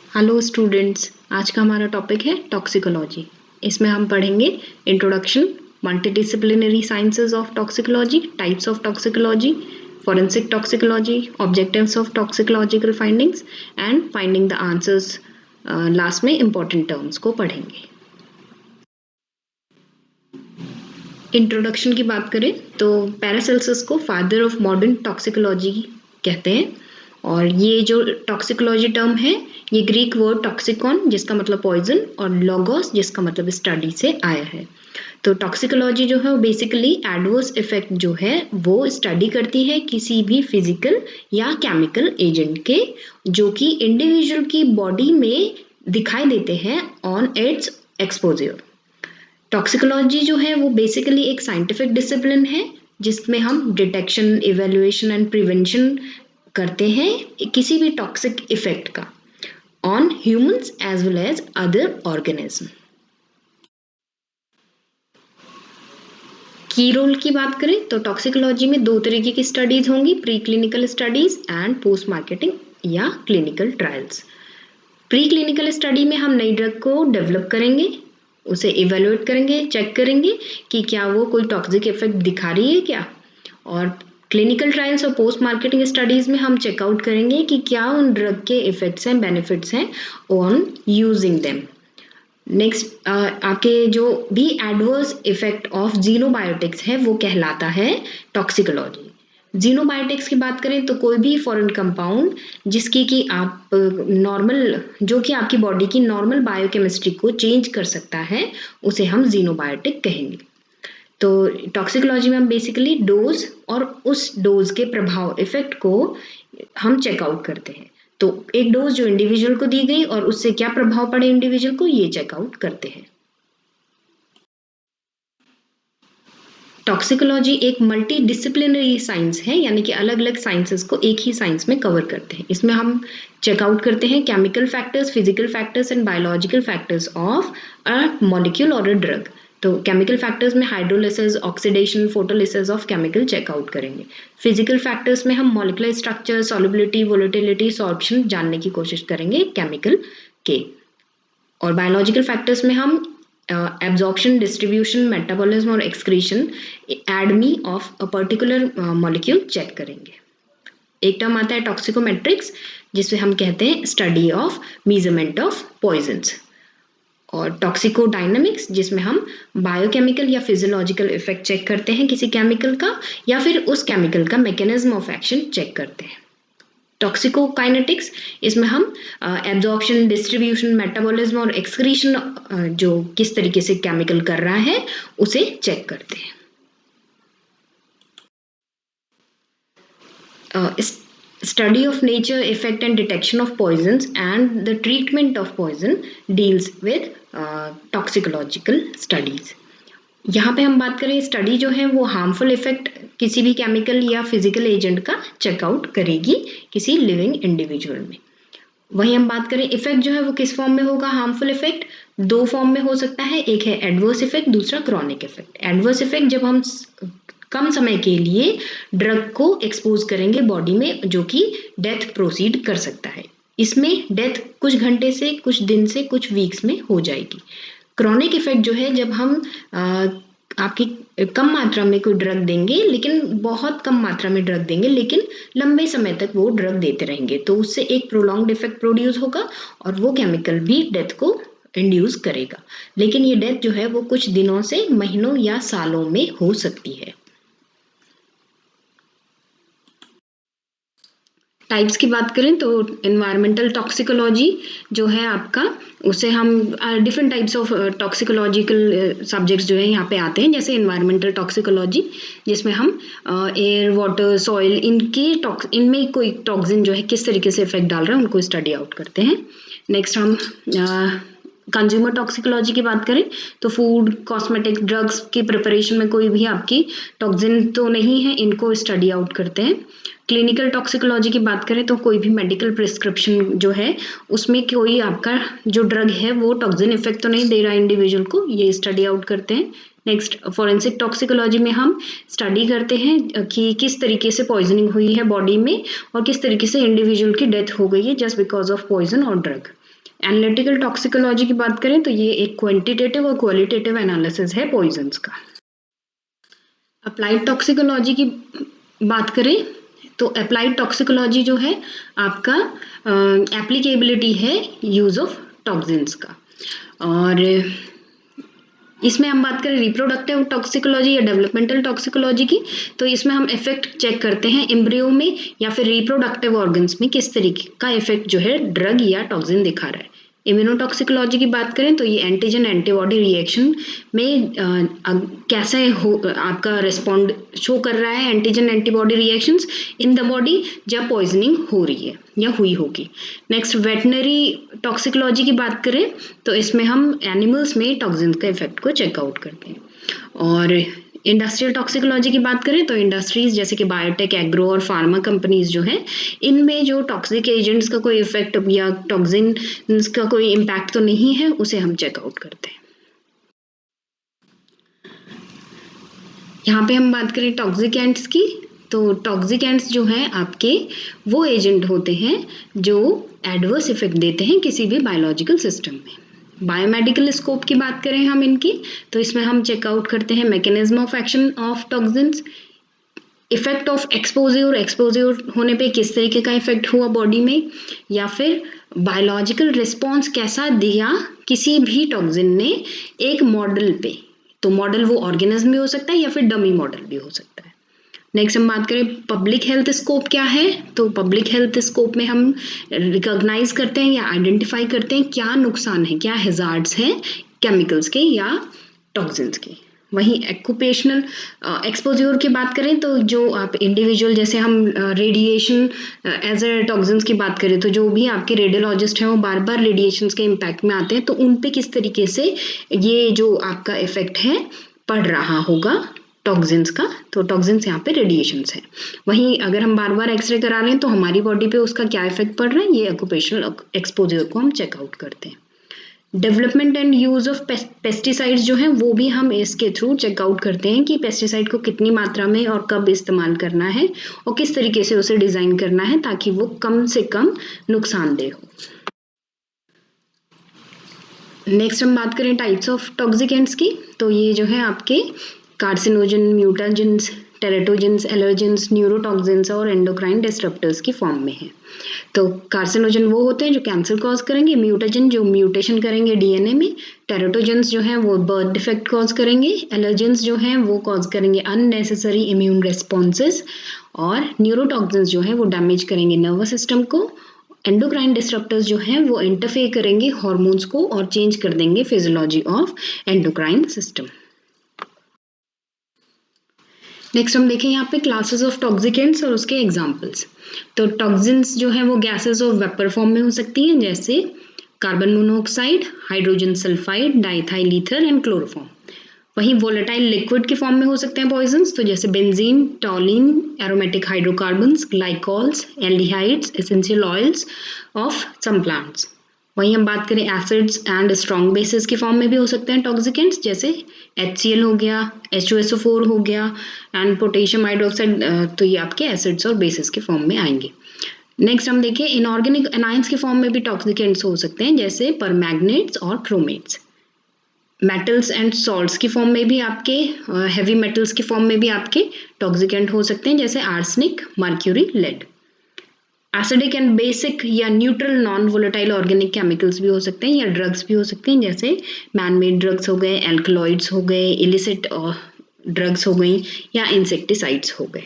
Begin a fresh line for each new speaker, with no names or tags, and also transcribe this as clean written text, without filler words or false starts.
Hello students, आज का हमारा टॉपिक है टॉक्सिकोलॉजी। इसमें हम पढ़ेंगे introduction, multidisciplinary sciences of toxicology, types of toxicology, forensic toxicology, objectives of toxicological findings and finding the answers. Last में इंपॉर्टेंट टर्म्स को पढ़ेंगे। इंट्रोडक्शन की बात करें तो पैरासेल्सस को फादर ऑफ मॉडर्न टॉक्सिकोलॉजी कहते हैं, और ये जो टॉक्सिकोलॉजी टर्म है ये ग्रीक वर्ड टॉक्सिकॉन जिसका मतलब पॉइजन और लोगोस जिसका मतलब स्टडी से आया है। तो टॉक्सिकोलॉजी जो है वो बेसिकली एडवर्स इफेक्ट जो है वो स्टडी करती है किसी भी फिजिकल या केमिकल एजेंट के जो कि इंडिविजुअल की बॉडी में दिखाई देते हैं ऑन इट्स एक्सपोजर। टॉक्सिकोलॉजी जो है वो बेसिकली एक साइंटिफिक डिसिप्लिन है जिसमें हम डिटेक्शन, इवेल्युएशन एंड प्रिवेंशन करते हैं किसी भी टॉक्सिक इफेक्ट का on humans as well as other organism. की रोल की बात करें तो टॉक्सिकोलॉजी में दो तरीके की स्टडीज होंगी, pre clinical studies and post marketing या clinical trials. Pre clinical study में हम नई ड्रग को डेवलप करेंगे, उसे इवेलुएट करेंगे, चेक करेंगे कि क्या वो कोई टॉक्सिक इफेक्ट दिखा रही है क्या, और क्लिनिकल ट्रायल्स और पोस्ट मार्केटिंग स्टडीज में हम चेकआउट करेंगे कि क्या उन ड्रग के इफेक्ट्स हैं, बेनिफिट्स हैं ऑन यूजिंग देम। नेक्स्ट आपके जो भी एडवर्स इफेक्ट ऑफ जीनोबायोटिक्स है वो कहलाता है टॉक्सिकोलॉजी। जीनोबायोटिक्स की बात करें तो कोई भी फॉरेन कंपाउंड जिसकी कि आप नॉर्मल जो कि आपकी बॉडी की नॉर्मल बायोकेमिस्ट्री को चेंज कर सकता है उसे हम जीनोबायोटिक कहेंगे। तो टॉक्सिकोलॉजी में हम बेसिकली डोज और उस डोज के प्रभाव इफेक्ट को हम चेकआउट करते हैं। तो एक डोज जो इंडिविजुअल को दी गई और उससे क्या प्रभाव पड़े इंडिविजुअल को, ये चेकआउट करते हैं। टॉक्सिकोलॉजी एक मल्टी डिसिप्लिनरी साइंस है, यानी कि अलग अलग साइंसेस को एक ही साइंस में कवर करते हैं। इसमें हम चेकआउट करते हैं chemical factors, physical factors and biological factors of a molecule और अ ड्रग। तो केमिकल फैक्टर्स में hydrolysis, oxidation, photolysis of chemical check out करेंगे। फिजिकल फैक्टर्स में हम molecular structure, solubility, volatility, sorption जानने की कोशिश करेंगे केमिकल के। और बायोलॉजिकल फैक्टर्स में हम एब्जॉर्प्शन, डिस्ट्रीब्यूशन, मेटाबॉलिज्म और excretion, ADME of a particular molecule check करेंगे। एक टर्म आता है टॉक्सिकोमेट्रिक्स जिसमें हम कहते हैं study of measurement of poisons, और टॉक्सिकोडायनामिक्स जिसमें हम बायोकेमिकल या फिजियोलॉजिकल इफेक्ट चेक करते हैं किसी केमिकल का, या फिर उस केमिकल का मैकेनिज्म ऑफ एक्शन चेक करते हैं। टॉक्सिकोकाइनेटिक्स, इसमें हम एब्जॉर्प्शन, डिस्ट्रीब्यूशन, मेटाबॉलिज्म और एक्सक्रीशन जो किस तरीके से केमिकल कर रहा है उसे चेक करते हैं। Study of nature, effect and detection of poisons and the treatment of poison deals with toxicological studies. यहाँ पे हम बात करें स्टडी जो है वो हार्मफुल इफेक्ट किसी भी केमिकल या फिजिकल एजेंट का चेकआउट करेगी किसी लिविंग इंडिविजुअल में। वहीं हम बात करें इफेक्ट जो है वो किस फॉर्म में होगा। हार्मफुल इफेक्ट दो फॉर्म में हो सकता है, एक है एडवर्स इफेक्ट, दूसरा क्रॉनिक इफेक्ट। एडवर्स इफेक्ट जब हम कम समय के लिए ड्रग को एक्सपोज करेंगे बॉडी में जो कि डेथ प्रोसीड कर सकता है, इसमें डेथ कुछ घंटे से, कुछ दिन से, कुछ वीक्स में हो जाएगी। क्रॉनिक इफेक्ट जो है जब हम आपकी कम मात्रा में कोई ड्रग देंगे, लेकिन बहुत कम मात्रा में ड्रग देंगे लेकिन लंबे समय तक वो ड्रग देते रहेंगे, तो उससे एक प्रोलॉन्ग्ड इफेक्ट प्रोड्यूस होगा और वो केमिकल भी डेथ को इंड्यूस करेगा, लेकिन ये डेथ जो है वो कुछ दिनों से, महीनों या सालों में हो सकती है। टाइप्स की बात करें तो एनवायरमेंटल टॉक्सिकोलॉजी जो है आपका, उसे हम different types of toxicological subjects जो है यहाँ पे आते हैं, जैसे एनवायरमेंटल टॉक्सिकोलॉजी जिसमें हम एयर, वाटर, सॉइल इनमें कोई टॉक्सिन जो है किस तरीके से इफेक्ट डाल रहा है उनको स्टडी आउट करते हैं। नेक्स्ट हम कंज्यूमर टॉक्सिकोलॉजी की बात करें तो फूड, कॉस्मेटिक, ड्रग्स की प्रिपरेशन में कोई भी आपकी टॉक्सिन तो नहीं है, इनको स्टडी आउट करते हैं। क्लिनिकल टॉक्सिकोलॉजी की बात करें तो कोई भी मेडिकल प्रिस्क्रिप्शन जो है उसमें कोई आपका जो ड्रग है वो टॉक्सिन इफेक्ट तो नहीं दे रहा इंडिविजुअल को, ये स्टडी आउट करते हैं। नेक्स्ट फॉरेंसिक टॉक्सिकोलॉजी में हम स्टडी करते हैं कि किस तरीके से पॉइजनिंग हुई है बॉडी में और किस तरीके से इंडिविजुअल की डेथ हो गई है जस्ट बिकॉज ऑफ पॉइजन और ड्रग। एनालिटिकल टॉक्सिकोलॉजी की बात करें तो ये एक क्वांटिटेटिव और क्वालिटेटिव एनालिसिस है पॉइजन्स का। अप्लाइड टॉक्सिकोलॉजी की बात करें तो अप्लाइड टॉक्सिकोलॉजी जो है आपका एप्लीकेबिलिटी है यूज ऑफ टॉक्सिन्स का। और इसमें हम बात करें रिप्रोडक्टिव टॉक्सिकोलॉजी या डेवलपमेंटल टॉक्सिकोलॉजी की, तो इसमें हम इफेक्ट चेक करते हैं एम्ब्रियो में या फिर रिप्रोडक्टिव ऑर्गन्स में किस तरीके का इफेक्ट जो है ड्रग या टॉक्सिन दिखा रहा है। इम्यूनोटॉक्सिकोलॉजी की बात करें तो ये एंटीजन एंटीबॉडी रिएक्शन में कैसे आपका रिस्पॉन्ड शो कर रहा है antigen antibody reactions in the body जब पॉइजनिंग हो रही है या हुई होगी। नेक्स्ट वेटनरी टॉक्सिकोलॉजी की बात करें तो इसमें हम एनिमल्स में टॉक्सिन का इफेक्ट को चेकआउट करते हैं। और इंडस्ट्रियल टॉक्सिकोलॉजी की बात करें तो इंडस्ट्रीज जैसे कि बायोटेक, एग्रो और फार्मा कंपनीज जो हैं इनमें जो टॉक्सिक एजेंट्स का कोई इफेक्ट या टॉक्सिन का कोई इम्पैक्ट तो नहीं है, उसे हम चेकआउट करते हैं। यहाँ पे हम बात करें टॉक्सिकेंट्स की, तो टॉक्सिकेंट्स जो हैं आपके वो एजेंट होते हैं जो एडवर्स इफेक्ट देते हैं किसी भी बायोलॉजिकल सिस्टम में। बायोमेडिकल स्कोप की बात करें हम इनकी, तो इसमें हम चेकआउट करते हैं mechanism of action of toxins, effect of exposure होने पे किस तरीके का इफेक्ट हुआ बॉडी में, या फिर बायोलॉजिकल रिस्पॉन्स कैसा दिया किसी भी टॉक्सिन ने एक मॉडल पे। तो मॉडल वो ऑर्गेनिज्म भी हो सकता है या फिर डमी मॉडल भी हो सकता है। नेक्स्ट हम बात करें पब्लिक हेल्थ स्कोप क्या है, तो पब्लिक हेल्थ स्कोप में हम रिकॉग्नाइज करते हैं या आइडेंटिफाई करते हैं क्या नुकसान है, क्या हैजार्ड्स हैं केमिकल्स के या टॉक्सिन्स के। वहीं एक्यूपेशनल एक्सपोज्योर की बात करें तो जो आप इंडिविजुअल जैसे हम रेडिएशन एज ए टॉक्सिन्स की बात करें तो जो भी आपके रेडियोलॉजिस्ट हैं वो बार बार रेडिएशंस के इम्पैक्ट में आते हैं, तो उन पे किस तरीके से ये जो आपका इफेक्ट है पड़ रहा होगा टॉक्सिन्स का, तो टॉक्सिन्स यहाँ पे रेडिएशंस है। वहीं अगर हम बार बार एक्सरे करा रहे हैं तो हमारी बॉडी पे उसका क्या इफेक्ट पड़ रहा है, ये ऑक्यूपेशनल एक्सपोजर को हम चेकआउट करते हैं। Development and use of pesticides जो हैं वो भी हम इसके थ्रू चेकआउट करते हैं कि पेस्टिसाइड को कितनी मात्रा में और कब इस्तेमाल करना है और किस तरीके से उसे डिजाइन करना है ताकि वो कम से कम नुकसानदेह हो। नेक्स्ट हम बात करें टाइप्स ऑफ टॉक्सिकेंट्स की, तो ये जो है आपके कार्सिनोजन, म्यूटाजेंस, टेरेटोजेंस, एलर्जेंस, न्यूरोटॉक्सिन्स और एंडोक्राइन डिस्टरप्टर्स की फॉर्म में है। तो कार्सिनोजन वो होते हैं जो कैंसर कॉज करेंगे, म्यूटाजेन जो म्यूटेशन करेंगे डीएनए में, टेरेटोजेंस जो हैं वो बर्थ डिफेक्ट कॉज करेंगे, एलर्जेंस जो हैं वो कॉज करेंगे अननेसेसरी इम्यून रिस्पॉन्सेस, और न्यूरोटॉक्सिन्स जो हैं वो डैमेज करेंगे नर्वस सिस्टम को, एंडोक्राइन डिस्टरप्टर्स जो हैं वो इंटरफेयर करेंगे हार्मोन्स को और चेंज कर देंगे physiology of endocrine system. Next हम देखें यहाँ पे क्लासेस ऑफ टॉक्सिकेंट्स और उसके एग्जांपल्स। तो टॉक्सिन्स जो है वो गैसेस और वेपर फॉर्म में हो सकती हैं जैसे carbon monoxide, hydrogen sulphide, diethyl ether and chloroform. वहीं वोलेटाइल लिक्विड की फॉर्म में हो सकते हैं पॉइजन्स, तो जैसे benzene, toluene, aromatic hydrocarbons, glycols, aldehydes, essential oils of some plants. वहीं हम बात करें एसिड्स एंड स्ट्रॉन्ग बेसिस की फॉर्म में भी हो सकते हैं टॉक्सिकेंट्स, जैसे HCl हो गया, H2SO4 हो गया एंड पोटेशियम हाइड्रोक्साइड, तो ये आपके एसिड्स और बेसिस के फॉर्म में आएंगे। नेक्स्ट हम देखें इनऑर्गेनिक एनाइंस की फॉर्म में भी टॉक्सिकेंट्स हो सकते हैं जैसे परमैग्नेट्स और क्रोमेट्स। मेटल्स एंड सॉल्ट्स की फॉर्म में भी आपके हैवी मेटल्स की फॉर्म में भी आपके टॉक्सिकेंट हो सकते हैं जैसे arsenic, mercury, lead. Acidic and basic या neutral non volatile organic chemicals भी हो सकते हैं या ड्रग्स भी हो सकते हैं जैसे मैन मेड ड्रग्स हो गए, एल्कलॉइड्स हो गए, इलिसिट ड्रग्स हो गई या इंसेक्टिसाइड्स हो गए।